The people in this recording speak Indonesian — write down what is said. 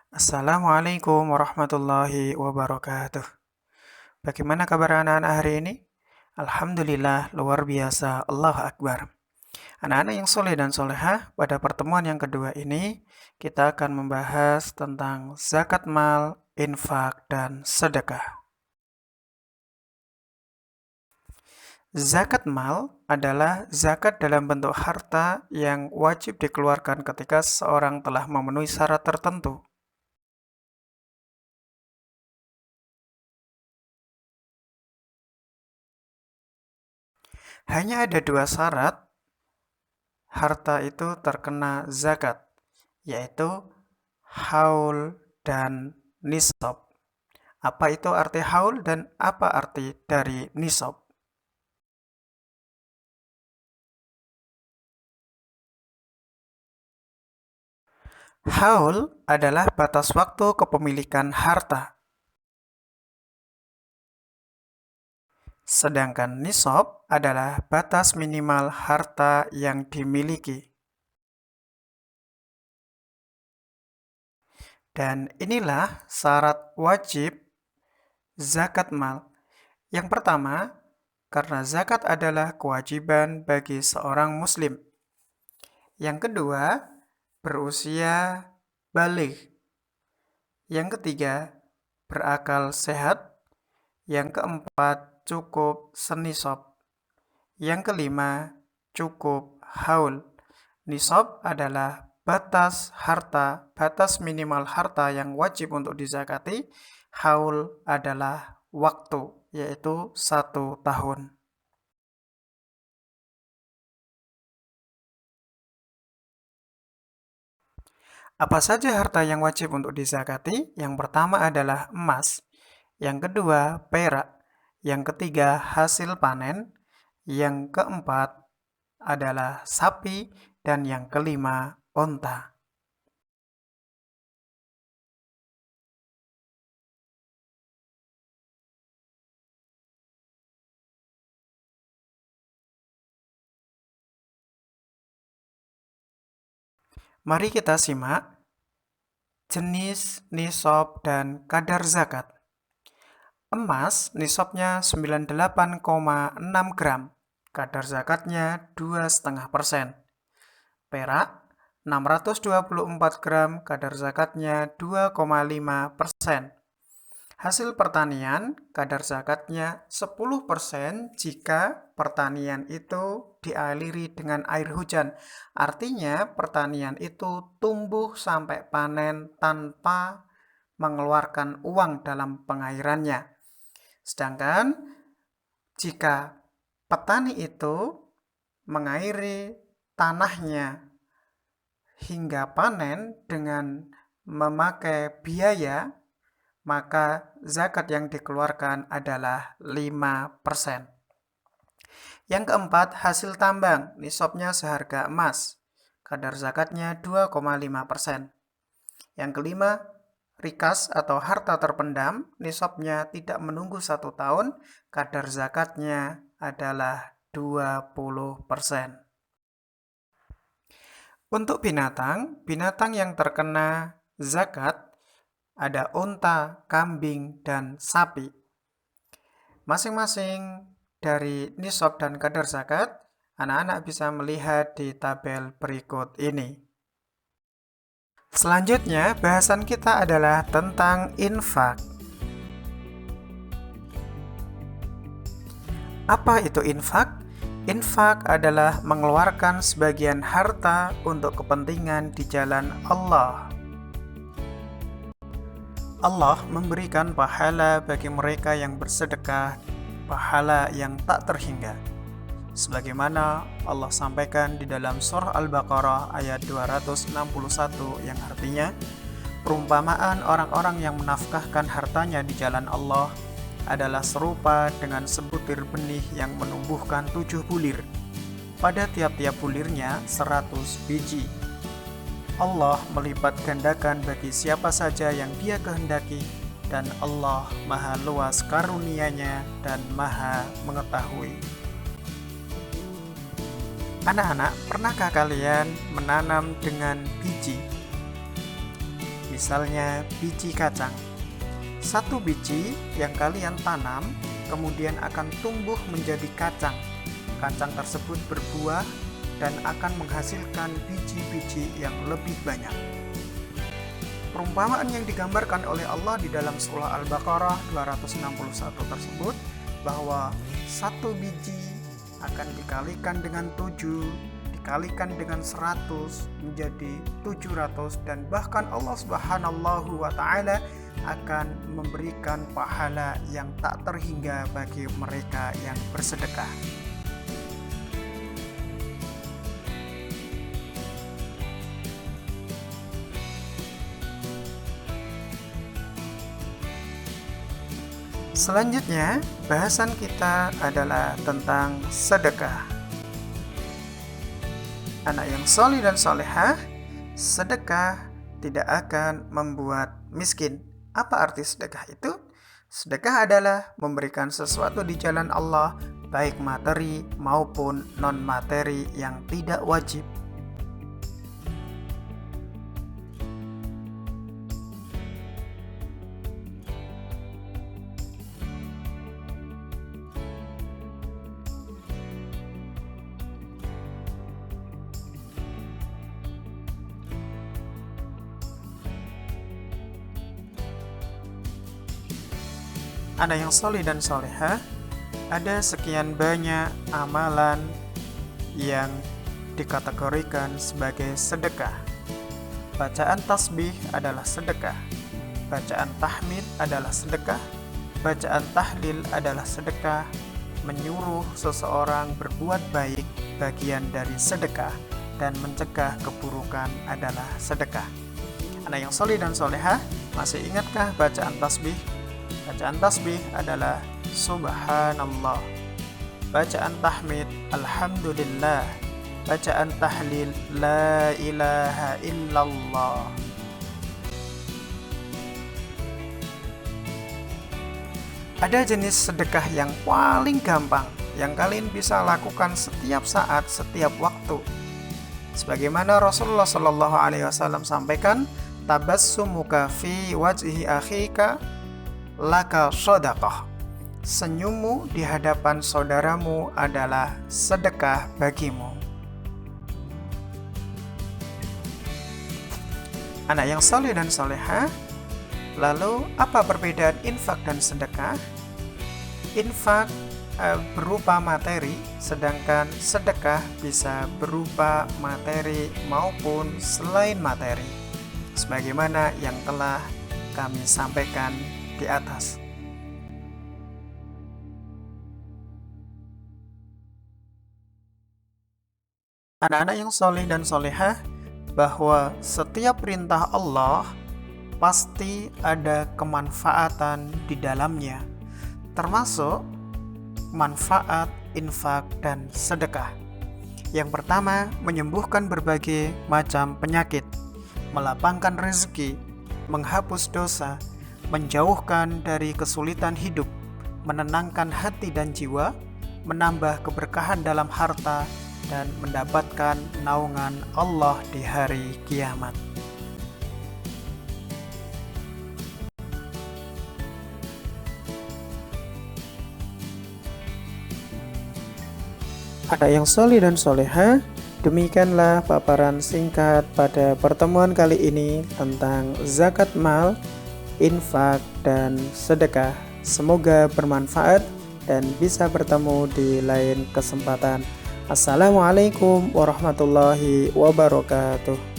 Assalamualaikum warahmatullahi wabarakatuh. Bagaimana kabar anak-anak hari ini? Alhamdulillah, luar biasa, Allahu Akbar. Anak-anak yang soleh dan solehah, pada pertemuan yang kedua ini, kita akan membahas tentang zakat mal, infak, dan sedekah. Zakat mal adalah zakat dalam bentuk harta yang wajib dikeluarkan ketika seseorang telah memenuhi syarat tertentu. Hanya ada dua syarat harta itu terkena zakat, yaitu haul dan nisab. Apa itu arti haul dan apa arti dari nisab? Haul adalah batas waktu kepemilikan harta, sedangkan nisab adalah batas minimal harta yang dimiliki. Dan inilah syarat wajib zakat mal. Yang pertama, karena zakat adalah kewajiban bagi seorang muslim. Yang kedua, berusia balik. Yang ketiga, berakal sehat. Yang keempat, cukup senisab. Yang kelima, cukup haul. Nisab adalah batas harta, batas minimal harta yang wajib untuk dizakati. Haul adalah waktu, yaitu 1 tahun. Apa saja harta yang wajib untuk dizakati? Yang pertama adalah emas, yang kedua perak, yang ketiga hasil panen, yang keempat adalah sapi, dan yang kelima onta. Mari kita simak jenis nisab dan kadar zakat. Emas nisabnya 98,6 gram, kadar zakatnya 2,5%. Perak 624 gram, kadar zakatnya 2,5%. Hasil pertanian, kadar zakatnya 10% jika pertanian itu dialiri dengan air hujan. Artinya pertanian itu tumbuh sampai panen tanpa mengeluarkan uang dalam pengairannya. Sedangkan jika petani itu mengairi tanahnya hingga panen dengan memakai biaya, maka zakat yang dikeluarkan adalah 5%. Yang keempat, hasil tambang, nisabnya seharga emas, kadar zakatnya 2,5%. Yang kelima, rikas atau harta terpendam, nisabnya tidak menunggu 1 tahun, kadar zakatnya adalah 20%. Untuk binatang, binatang yang terkena zakat ada unta, kambing, dan sapi. Masing-masing dari nisab dan kadar zakat, anak-anak bisa melihat di tabel berikut ini. Selanjutnya, bahasan kita adalah tentang infak. Apa itu infak? Infak adalah mengeluarkan sebagian harta untuk kepentingan di jalan Allah. Allah memberikan pahala bagi mereka yang bersedekah, pahala yang tak terhingga. Sebagaimana Allah sampaikan di dalam surah Al-Baqarah ayat 261 yang artinya, perumpamaan orang-orang yang menafkahkan hartanya di jalan Allah adalah serupa dengan sebutir benih yang menumbuhkan 7 bulir. Pada tiap-tiap bulirnya 100 biji. Allah melipat gandakan bagi siapa saja yang Dia kehendaki, dan Allah maha luas karunia-Nya dan maha mengetahui. Anak-anak, pernahkah kalian menanam dengan biji? misalnya biji kacang. Satu biji yang kalian tanam kemudian akan tumbuh menjadi kacang. Kacang tersebut berbuah dan akan menghasilkan biji-biji yang lebih banyak. Perumpamaan yang digambarkan oleh Allah di dalam surah Al-Baqarah 261 tersebut bahwa satu biji akan dikalikan dengan 7, dikalikan dengan 100 menjadi 700, dan bahkan Allah Subhanahu wa Ta'ala akan memberikan pahala yang tak terhingga bagi mereka yang bersedekah. Selanjutnya, bahasan kita adalah tentang sedekah. Anak yang solih dan solehah, sedekah tidak akan membuat miskin. Apa arti sedekah itu? Sedekah adalah memberikan sesuatu di jalan Allah, baik materi maupun non-materi yang tidak wajib. Anak yang solih dan solehah, ada sekian banyak amalan yang dikategorikan sebagai sedekah. Bacaan tasbih adalah sedekah, bacaan tahmid adalah sedekah, bacaan tahlil adalah sedekah, menyuruh seseorang berbuat baik bagian dari sedekah, dan mencegah keburukan adalah sedekah. Anak yang solih dan solehah, masih ingatkah bacaan tasbih? Bacaan tasbih adalah Subhanallah. Bacaan tahmid Alhamdulillah. Bacaan tahlil La ilaha illallah. Ada jenis sedekah yang paling gampang yang kalian bisa lakukan setiap saat, setiap waktu. Sebagaimana Rasulullah SAW sampaikan, tabassumuka fi wajhi akhika laka shadaqah. Senyummu di hadapan saudaramu adalah sedekah bagimu. Anak yang saleh dan salehah, lalu apa perbedaan infak dan sedekah? Infak berupa materi, sedangkan sedekah bisa berupa materi maupun selain materi, sebagaimana yang telah kami sampaikan di atas. Anak-anak yang soleh dan solehah, bahwa setiap perintah Allah pasti ada kemanfaatan di dalamnya, termasuk manfaat infak dan sedekah. Yang pertama, menyembuhkan berbagai macam penyakit, melapangkan rezeki, menghapus dosa, menjauhkan dari kesulitan hidup, menenangkan hati dan jiwa, menambah keberkahan dalam harta, dan mendapatkan naungan Allah di hari kiamat. Anak yang soleh dan solehah, demikianlah paparan singkat pada pertemuan kali ini tentang zakat mal, infak, dan sedekah. Semoga bermanfaat dan bisa bertemu di lain kesempatan. Assalamualaikum warahmatullahi wabarakatuh.